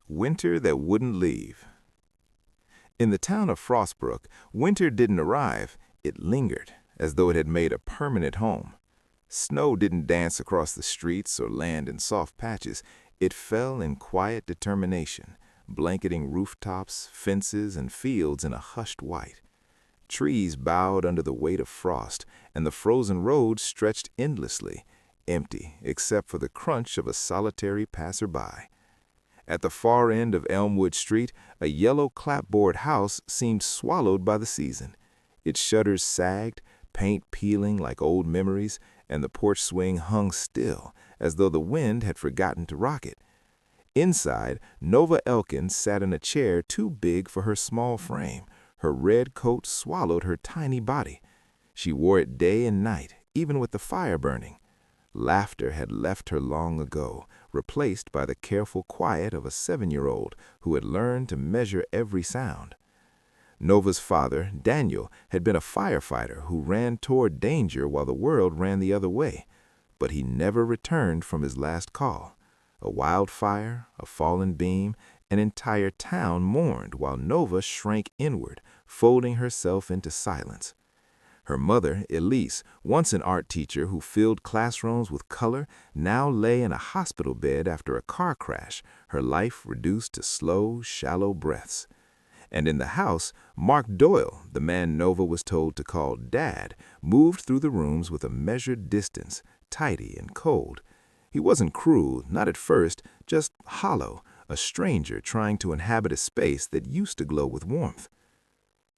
Winter that wouldn't leave. In the town of Frostbrook, winter didn't arrive, it lingered, as though it had made a permanent home. Snow didn't dance across the streets or land in soft patches, it fell in quiet determination, blanketing rooftops, fences, and fields in a hushed white. Trees bowed under the weight of frost, and the frozen roads stretched endlessly, empty except for the crunch of a solitary passerby. At the far end of Elmwood Street, a yellow clapboard house seemed swallowed by the season. Its shutters sagged, paint peeling like old memories, and the porch swing hung still, as though the wind had forgotten to rock it. Inside, Nova Elkins sat in a chair too big for her small frame. Her red coat swallowed her tiny body. She wore it day and night, even with the fire burning. Laughter had left her long ago, replaced by the careful quiet of a 7-year-old who had learned to measure every sound. Nova's father, Daniel, had been a firefighter who ran toward danger while the world ran the other way, but he never returned from his last call. A wildfire, a fallen beam, an entire town mourned while Nova shrank inward, folding herself into silence. Her mother, Elise, once an art teacher who filled classrooms with color, now lay in a hospital bed after a car crash, her life reduced to slow, shallow breaths. And in the house, Mark Doyle, the man Nova was told to call Dad, moved through the rooms with a measured distance, tidy and cold. He wasn't cruel, not at first, just hollow, a stranger trying to inhabit a space that used to glow with warmth.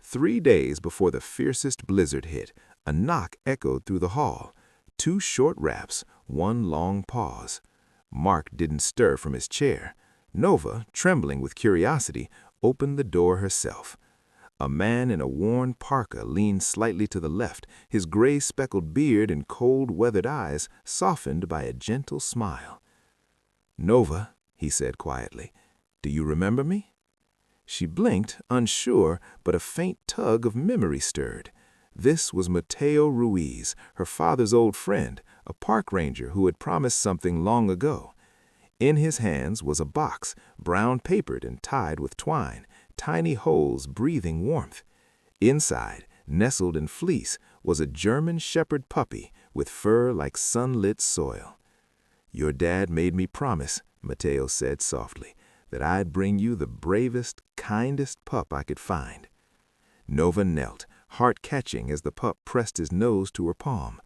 3 days before the fiercest blizzard hit, a knock echoed through the hall. 2 short raps, 1 long pause. Mark didn't stir from his chair. Nova, trembling with curiosity, opened the door herself. A man in a worn parka leaned slightly to the left, his gray-speckled beard and cold, weathered eyes softened by a gentle smile. "Nova," he said quietly, "do you remember me?" She blinked, unsure, but a faint tug of memory stirred. This was Mateo Ruiz, her father's old friend, a park ranger who had promised something long ago. In his hands was a box, brown-papered and tied with twine, tiny holes breathing warmth. Inside, nestled in fleece, was a German shepherd puppy with fur like sunlit soil. "Your dad made me promise," Mateo said softly, "that I'd bring you the bravest, kindest pup I could find." Nova knelt, heart catching as the pup pressed his nose to her palm.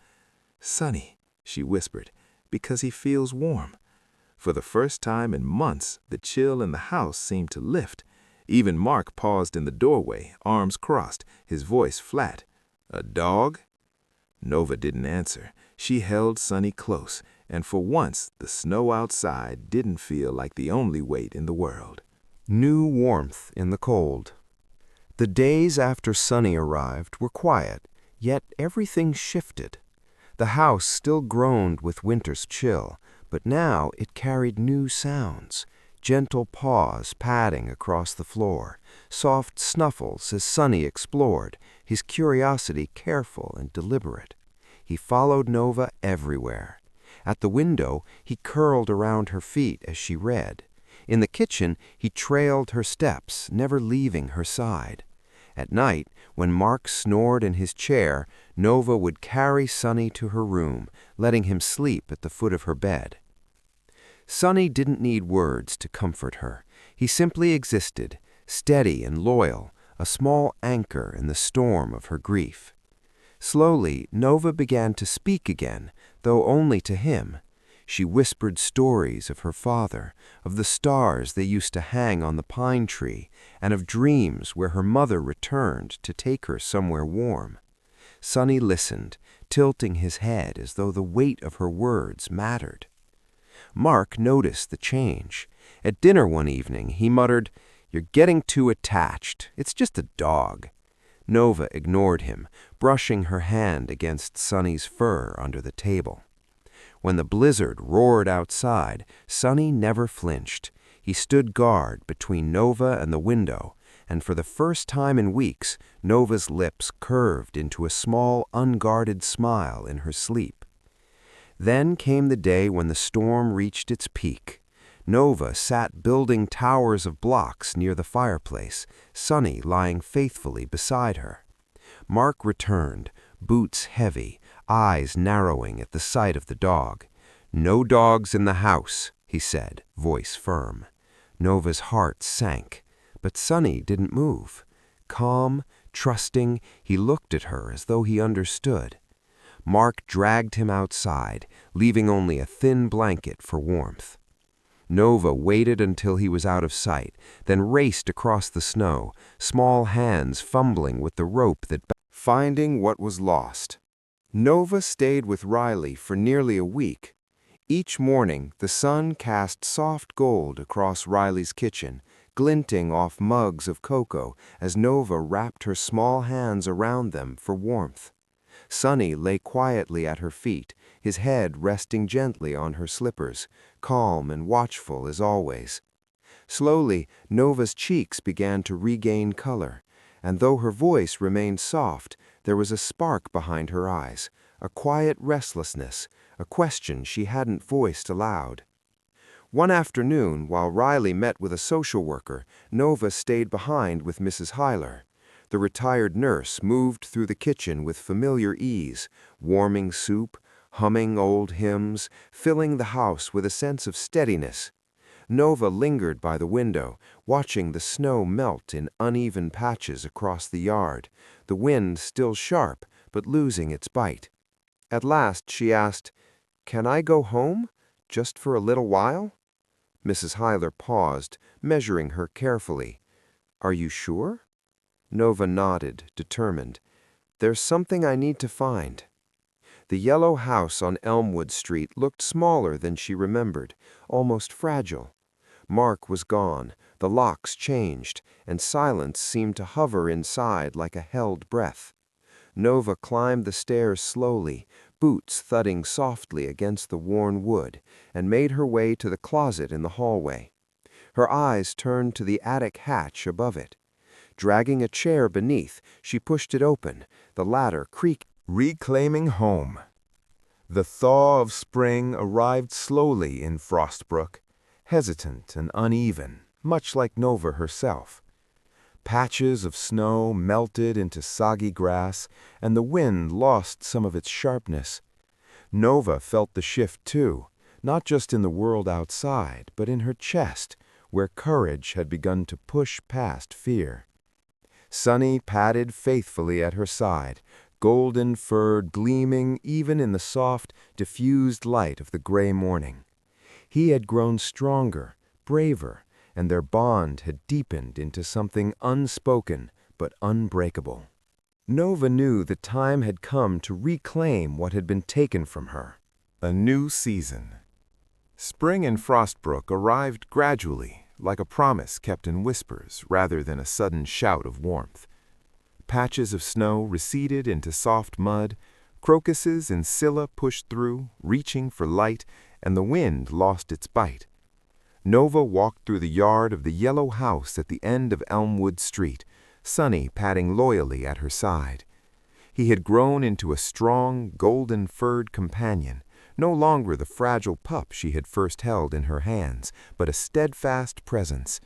"Sonny," she whispered, "because he feels warm." For the first time in months, the chill in the house seemed to lift. Even Mark paused in the doorway, arms crossed, his voice flat. "A dog?" Nova didn't answer. She held Sonny close, and for once the snow outside didn't feel like the only weight in the world. New warmth in the cold. The days after Sonny arrived were quiet, yet everything shifted. The house still groaned with winter's chill, but now it carried new sounds. Gentle paws padding across the floor, soft snuffles as Sonny explored, his curiosity careful and deliberate. He followed Nova everywhere. At the window, he curled around her feet as she read. In the kitchen, he trailed her steps, never leaving her side. At night, when Mark snored in his chair, Nova would carry Sonny to her room, letting him sleep at the foot of her bed. Sonny didn't need words to comfort her. He simply existed, steady and loyal, a small anchor in the storm of her grief. Slowly, Nova began to speak again, though only to him. She whispered stories of her father, of the stars they used to hang on the pine tree, and of dreams where her mother returned to take her somewhere warm. Sonny listened, tilting his head as though the weight of her words mattered. Mark noticed the change. At dinner one evening, he muttered, "You're getting too attached. It's just a dog." Nova ignored him, brushing her hand against Sonny's fur under the table. When the blizzard roared outside, Sonny never flinched. He stood guard between Nova and the window, and for the first time in weeks, Nova's lips curved into a small, unguarded smile in her sleep. Then came the day when the storm reached its peak. Nova sat building towers of blocks near the fireplace, Sunny lying faithfully beside her. Mark returned, boots heavy, eyes narrowing at the sight of the dog. "No dogs in the house," he said, voice firm. Nova's heart sank, but Sunny didn't move. Calm, trusting, he looked at her as though he understood. Mark dragged him outside, leaving only a thin blanket for warmth. Nova waited until he was out of sight, then raced across the snow, small hands fumbling with the rope that finding what was lost. Nova stayed with Riley for nearly a week. Each morning, the sun cast soft gold across Riley's kitchen, glinting off mugs of cocoa as Nova wrapped her small hands around them for warmth. Sunny lay quietly at her feet, his head resting gently on her slippers, calm and watchful as always. Slowly, Nova's cheeks began to regain color, and though her voice remained soft, there was a spark behind her eyes, a quiet restlessness, a question she hadn't voiced aloud. One afternoon, while Riley met with a social worker, Nova stayed behind with Mrs. Hyler. The retired nurse moved through the kitchen with familiar ease, warming soup, humming old hymns, filling the house with a sense of steadiness. Nova lingered by the window, watching the snow melt in uneven patches across the yard, the wind still sharp but losing its bite. At last she asked, "Can I go home, just for a little while?" Mrs. Hyler paused, measuring her carefully. "Are you sure?" Nova nodded, determined. "There's something I need to find." The yellow house on Elmwood Street looked smaller than she remembered, almost fragile. Mark was gone, the locks changed, and silence seemed to hover inside like a held breath. Nova climbed the stairs slowly, boots thudding softly against the worn wood, and made her way to the closet in the hallway. Her eyes turned to the attic hatch above it. Dragging a chair beneath, she pushed it open, the ladder creaked. Reclaiming home. The thaw of spring arrived slowly in Frostbrook, hesitant and uneven, much like Nova herself. Patches of snow melted into soggy grass, and the wind lost some of its sharpness. Nova felt the shift too, not just in the world outside, but in her chest, where courage had begun to push past fear. Sunny padded faithfully at her side, golden fur gleaming even in the soft, diffused light of the gray morning. He had grown stronger, braver, and their bond had deepened into something unspoken but unbreakable. Nova knew the time had come to reclaim what had been taken from her. A new season. Spring in Frostbrook arrived gradually, like a promise kept in whispers rather than a sudden shout of warmth. Patches of snow receded into soft mud, crocuses and scilla pushed through, reaching for light, and the wind lost its bite. Nova walked through the yard of the yellow house at the end of Elmwood Street, Sunny padding loyally at her side. He had grown into a strong, golden-furred companion, no longer the fragile pup she had first held in her hands, but a steadfast presence.